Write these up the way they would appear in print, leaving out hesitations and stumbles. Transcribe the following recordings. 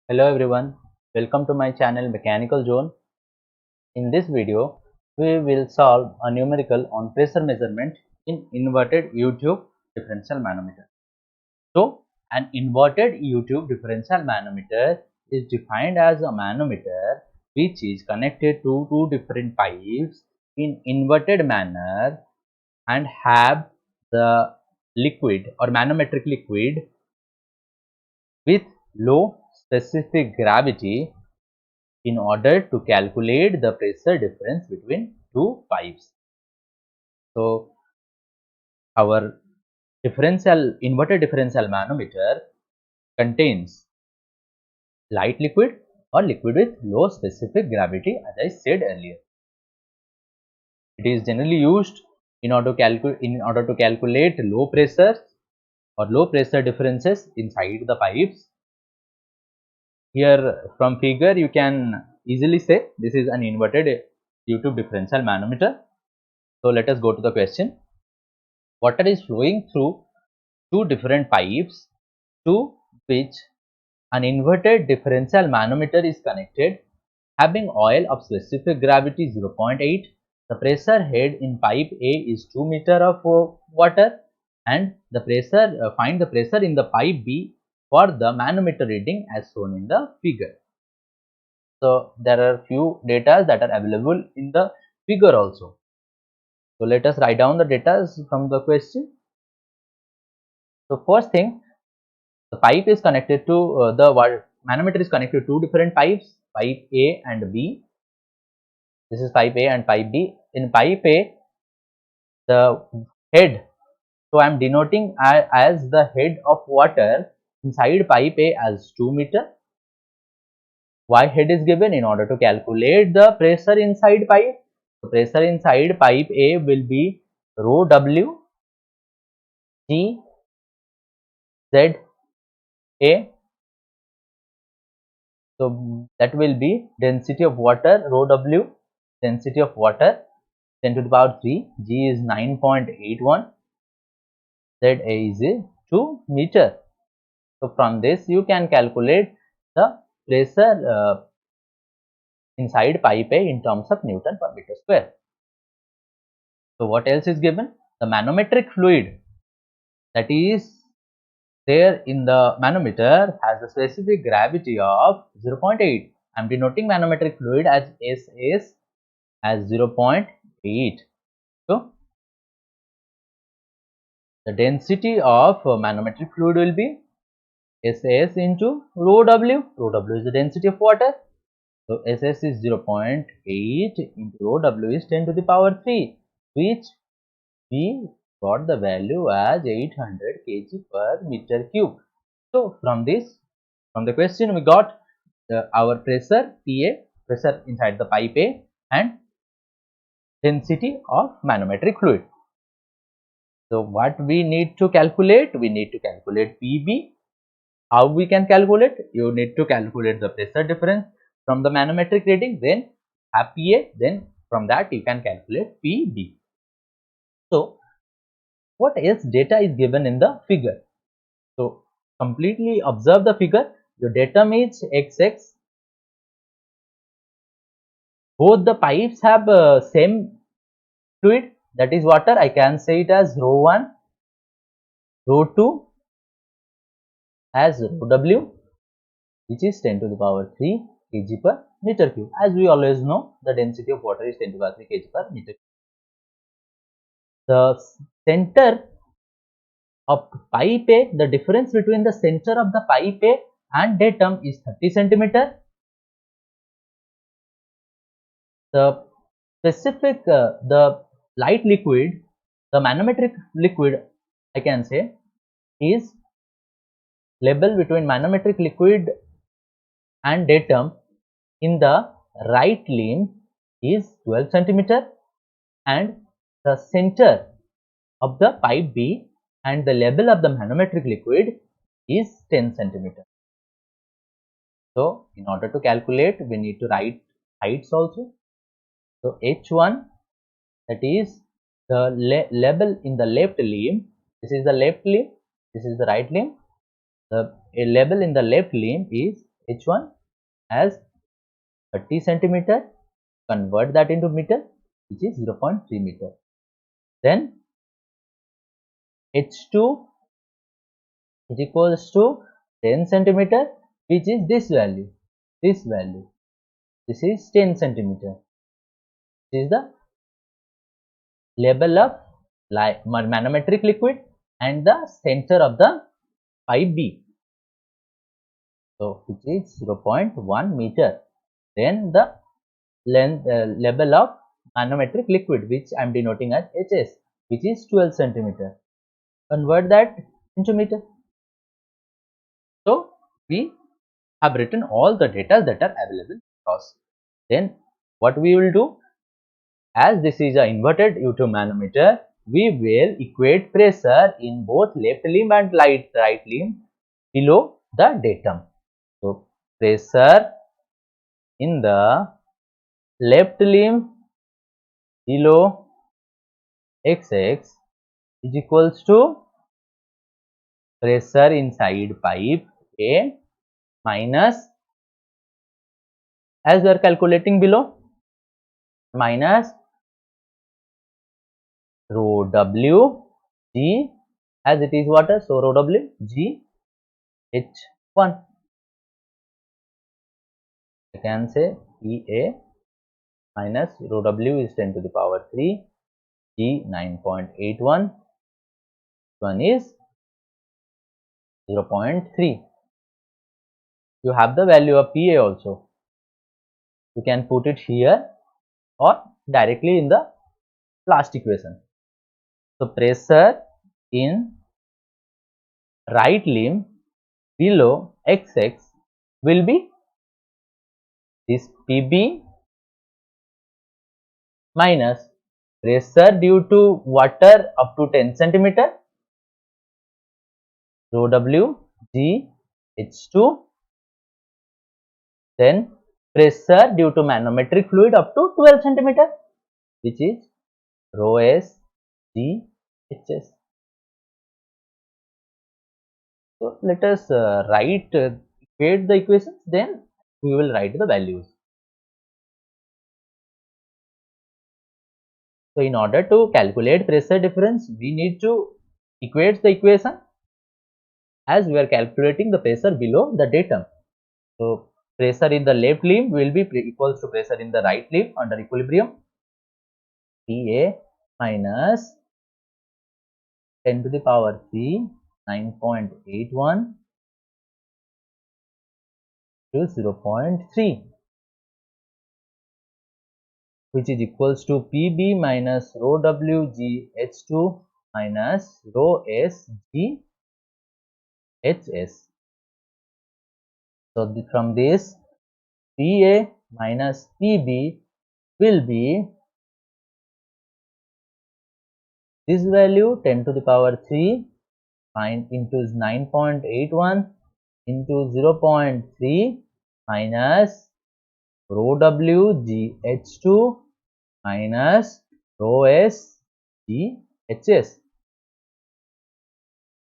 Hello everyone, welcome to my channel Mechanical Zone. In this video, we will solve a numerical on pressure measurement in inverted U-tube differential manometer. So, an inverted U-tube differential manometer is defined as a manometer which is connected to two different pipes in inverted manner and have the liquid or manometric liquid with low specific gravity in order to calculate the pressure difference between two pipes. So, our inverted differential manometer contains light liquid or liquid with low specific gravity, as I said earlier. It is generally used in order to calculate low pressures or low pressure differences inside the pipes. Here from figure you can easily say this is an inverted U-tube differential manometer. So let us go to the question. Water is flowing through two different pipes to which an inverted differential manometer is connected, having oil of specific gravity 0.8. The pressure head in pipe A is 2 meter of water, and the pressure find the pressure in the pipe B for the manometer reading as shown in the figure. So there are few data that are available in the figure also. So let us write down the data from the question. So first thing, the pipe is connected to the manometer is connected to two different pipes, pipe A and B. This is pipe A and pipe B. In pipe A, the head, so I am denoting as the head of water inside pipe A as 2 meter. Why head is given? In order to calculate the pressure inside pipe. The pressure inside pipe A will be rho W G Z A. So that will be density of water, rho W, density of water 10 to the power 3, G is 9.81, ZA is 2 meter. So from this you can calculate the pressure inside pipe A in terms of Newton per meter square. So what else is given? The manometric fluid that is there in the manometer has a specific gravity of 0.8. I am denoting manometric fluid as SS as 0.8. So the density of manometric fluid will be SS into rho W. Rho W is the density of water. So SS is 0.8 into rho W is 10 to the power 3, which we got the value as 800 kg per meter cube. So from the question we got our pressure PA, pressure inside the pipe A, and density of manometric fluid. So what we need to calculate? We need to calculate PB. How we can calculate? You need to calculate the pressure difference from the manometric reading, then have PA, then from that you can calculate PB. So what else data is given in the figure? So completely observe the figure. Your data means XX. Both the pipes have same fluid, that is water. I can say it as rho 1, rho 2 as rho W, which is 10 to the power 3 kg per meter cube. As we always know, the density of water is 10 to the power 3 kg per meter cube. The center of pipe A, the difference between the center of the pipe A and datum is 30 centimeter. The specific, the light liquid, the manometric liquid, I can say, is level between manometric liquid and datum in the right limb is 12 centimeter, and the center of the pipe B and the level of the manometric liquid is 10 centimeter. So in order to calculate, we need to write heights also. So H1, that is the level in the left limb. This is the left limb, this is the right limb. The level in the left limb is H1 as 30 centimeter, convert that into meter, which is 0.3 meter. Then H2 is equals to 10 centimeter, which is this value. This is 10 centimeter. This is the level of manometric liquid and the center of the pipe B. So, which is 0.1 meter. Then the length level of manometric liquid, which I am denoting as HS, which is 12 centimeter. Convert that into meter. So, we have written all the data that are available across. Then what we will do, as this is an inverted U2 manometer, we will equate pressure in both left limb and right limb below the datum. So, pressure in the left limb below XX is equals to pressure inside pipe A minus, as we are calculating below, minus rho W G, as it is water, so rho W G H1. I can say PA minus rho W is 10 to the power 3, G 9.81, one is 0.3. You have the value of PA also. You can put it here or directly in the last equation. So, pressure in right limb below XX will be this PB minus pressure due to water up to 10 centimeter, rho W G H2, then pressure due to manometric fluid up to 12 centimeter, which is rho S G HS. So, let us equate the equations, then we will write the values. So, in order to calculate pressure difference, we need to equate the equation as we are calculating the pressure below the datum. So, pressure in the left limb will be equals to pressure in the right limb under equilibrium, PA minus 10 to the power 3, 9.81 to 0.3, which is equals to PB minus rho W G H2 minus rho S G HS. So, from this, PA minus PB will be this value 10 to the power 3 into 9.81 into 0.3 minus rho W G H2 minus rho S G HS.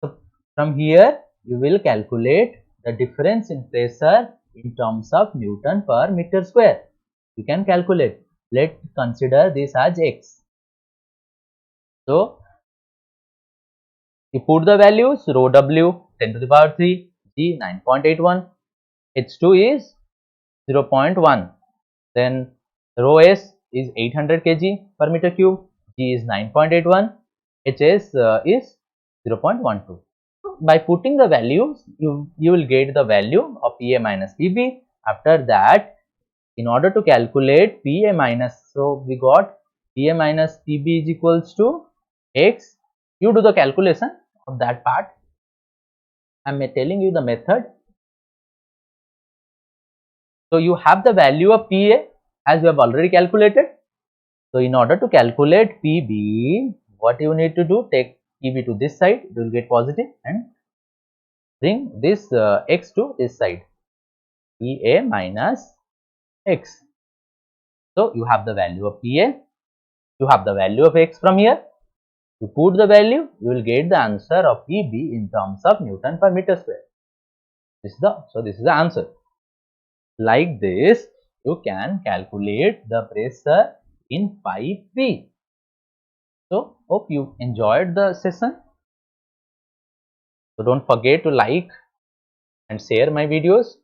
So, from here you will calculate the difference in pressure in terms of Newton per meter square. You can calculate. Let's consider this as X. So, you put the values, rho W 10 to the power 3, G 9.81, H2 is 0.1, then rho S is 800 kg per meter cube, G is 9.81, HS is 0.12. So, by putting the values, you will get the value of PA minus PB. After that, in order to calculate PA minus, so we got PA minus PB is equals to X. You do the calculation of that part. I am telling you the method. So, you have the value of PA as we have already calculated. So, in order to calculate PB, what you need to do, take PB to this side, you will get positive, and bring this X to this side, PA minus X. So, you have the value of PA, you have the value of X from here. You put the value, you will get the answer of PB in terms of Newton per meter square. This is the answer. Like this, you can calculate the pressure in pipe. So hope you enjoyed the session. So don't forget to like and share my videos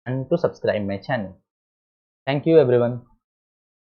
and to subscribe my channel. Thank you everyone.